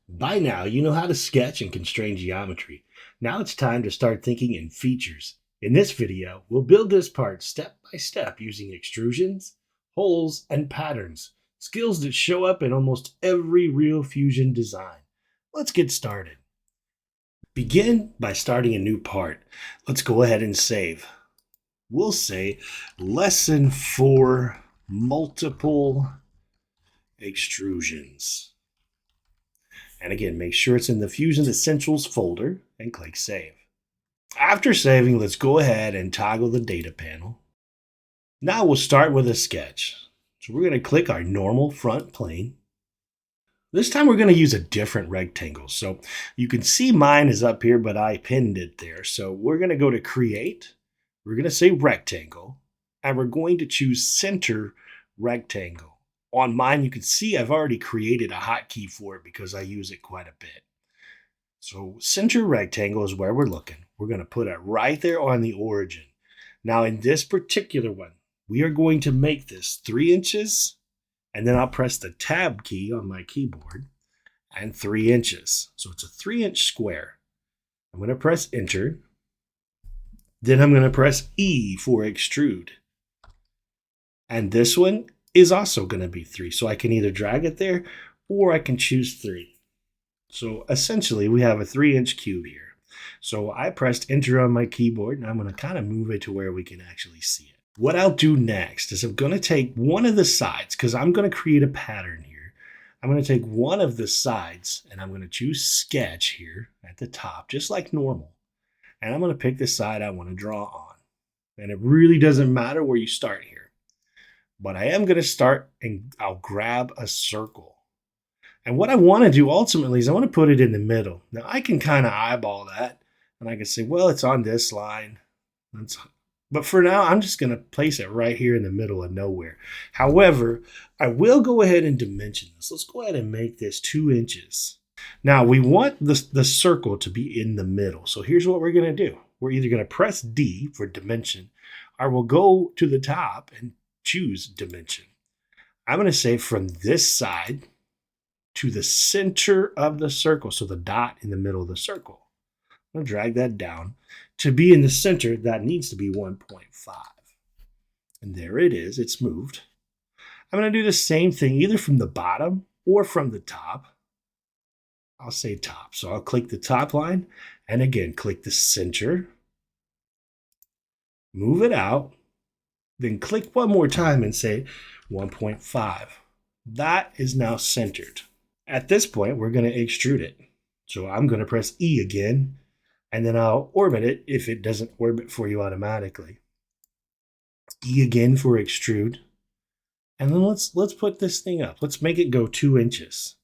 By now, you know how to sketch and constrain geometry. Now it's time to start thinking in features. In this video, we'll build this part step by step using extrusions, holes, and patterns, skills that show up in almost every real Fusion design. Let's get started. Begin by starting a new part. Let's go ahead and save. We'll say Lesson 4 Multiple Extrusions. And again, make sure it's in the Fusion Essentials folder and click Save. After saving, let's go ahead and toggle the data panel. Now we'll start with a sketch. So we're going to click our normal front plane. This time we're going to use a different rectangle. So you can see mine is up here, but I pinned it there. So we're going to go to Create. We're going to say Rectangle, and we're going to choose Center Rectangle. On mine, you can see I've already created a hotkey for it because I use it quite a bit. So center rectangle is where we're looking. We're going to put it right there on the origin. Now in this particular one, we are going to make this 3 inches, and then I'll press the tab key on my keyboard, and 3 inches. So it's a 3-inch square. I'm going to press enter. Then I'm going to press E for extrude. And this one is also going to be 3. So I can either drag it there or I can choose 3. So essentially we have a 3-inch cube here. So I pressed enter on my keyboard and I'm going to kind of move it to where we can actually see it. What I'll do next is I'm going to take one of the sides because I'm going to create a pattern here. I'm going to take one of the sides and I'm going to choose sketch here at the top, just like normal. And I'm going to pick the side I want to draw on. And it really doesn't matter where you start here. But I am going to start and I'll grab a circle. And what I want to do ultimately is I want to put it in the middle. Now I can kind of eyeball that and I can say, well, it's on this line. But for now, I'm just going to place it right here in the middle of nowhere. However, I will go ahead and dimension this. Let's go ahead and make this 2 inches. Now we want the circle to be in the middle. So here's what we're going to do. We're either going to press D for dimension, or we'll go to the top and choose dimension. I'm going to say from this side to the center of the circle, so the dot in the middle of the circle. I'm going to drag that down. To be in the center, that needs to be 1.5. And there it is. It's moved. I'm going to do the same thing either from the bottom or from the top. I'll say top. So I'll click the top line and again click the center. Move it out. Then click one more time and say 1.5. That is now centered. At this point, we're going to extrude it. So I'm going to press E again, and then I'll orbit it if it doesn't orbit for you automatically. E again for extrude. And then let's put this thing up. Let's make it go 2 inches.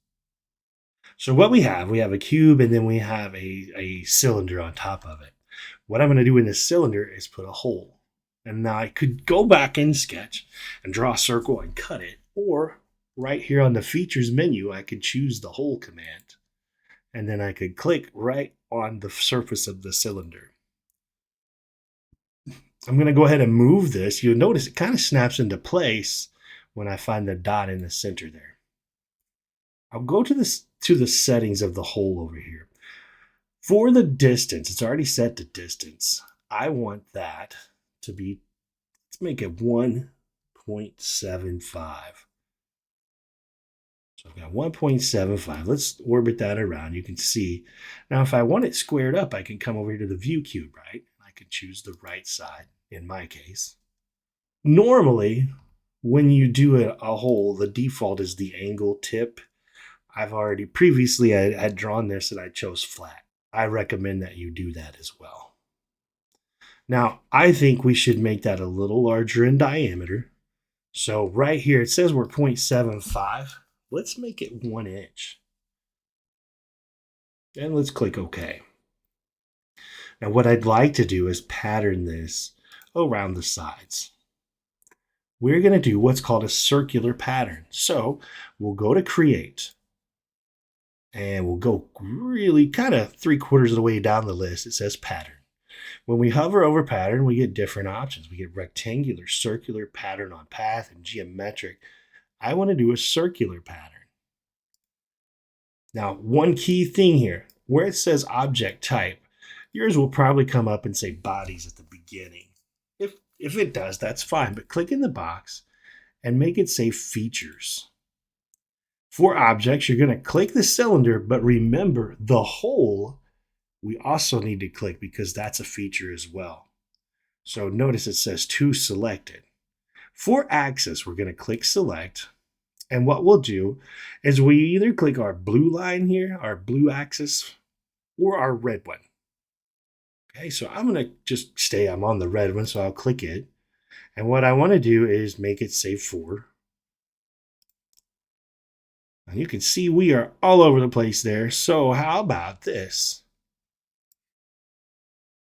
So what we have a cube and then we have a cylinder on top of it. What I'm going to do in this cylinder is put a hole. And now I could go back in Sketch and draw a circle and cut it. Or right here on the features menu, I could choose the hole command. And then I could click right on the surface of the cylinder. I'm going to go ahead and move this. You'll notice it kind of snaps into place when I find the dot in the center there. I'll go to the settings of the hole over here. For the distance, it's already set to distance. I want that to be, let's make it 1.75. So I've got 1.75. Let's orbit that around. You can see. Now, if I want it squared up, I can come over here to the view cube, right? I can choose the right side in my case. Normally, when you do a hole, the default is the angle tip. I've already previously had drawn this and I chose flat. I recommend that you do that as well. Now, I think we should make that a little larger in diameter. So right here, it says we're 0.75. Let's make it 1 inch. And let's click OK. Now, what I'd like to do is pattern this around the sides. We're going to do what's called a circular pattern. So we'll go to Create. And we'll go really kind of 3/4 of the way down the list. It says Pattern. When we hover over pattern, we get different options. We get rectangular, circular, pattern on path, and geometric. I want to do a circular pattern. Now, one key thing here, where it says object type, yours will probably come up and say bodies at the beginning. If it does, that's fine, but click in the box and make it say features. For objects, you're going to click the cylinder, but remember the hole we also need to click because that's a feature as well. So notice it says to selected. For axis, we're going to click select. And what we'll do is we either click our blue line here, our blue axis, or our red one. Okay, so I'm going to just I'm on the red one, so I'll click it. And what I want to do is make it say 4. And you can see we are all over the place there. So how about this?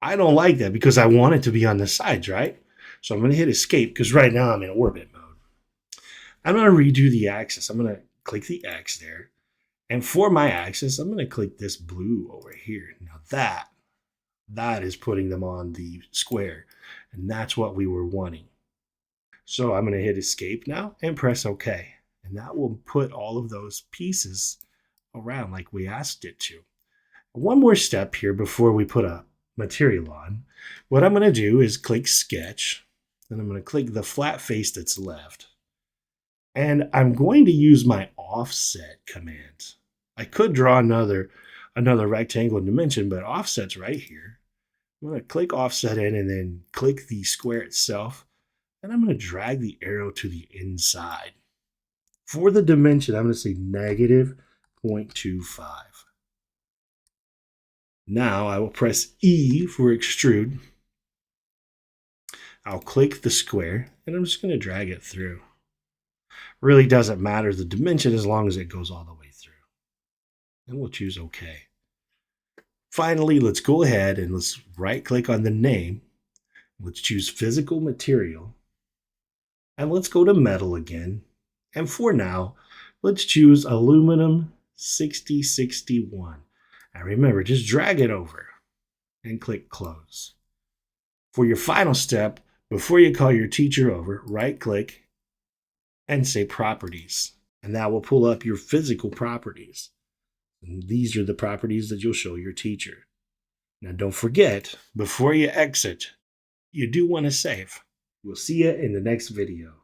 I don't like that because I want it to be on the sides, right? So I'm going to hit escape because right now I'm in orbit mode. I'm going to redo the axis. I'm going to click the X there. And for my axis, I'm going to click this blue over here. Now that is putting them on the square. And that's what we were wanting. So I'm going to hit escape now and press OK. And that will put all of those pieces around like we asked it to. One more step here before we put a material on. What I'm going to do is click sketch. And I'm going to click the flat face that's left. And I'm going to use my offset command. I could draw another rectangle dimension, but offset's right here. I'm going to click offset in and then click the square itself. And I'm going to drag the arrow to the inside. For the dimension, I'm going to say negative 0.25. Now I will press E for extrude. I'll click the square and I'm just going to drag it through. Really doesn't matter the dimension as long as it goes all the way through. And we'll choose OK. Finally, let's go ahead and let's right click on the name. Let's choose physical material. And let's go to metal again. And for now, let's choose aluminum 6061. And remember, just drag it over and click close. For your final step, before you call your teacher over, right click and say properties. And that will pull up your physical properties. And these are the properties that you'll show your teacher. Now don't forget, before you exit, you do want to save. We'll see you in the next video.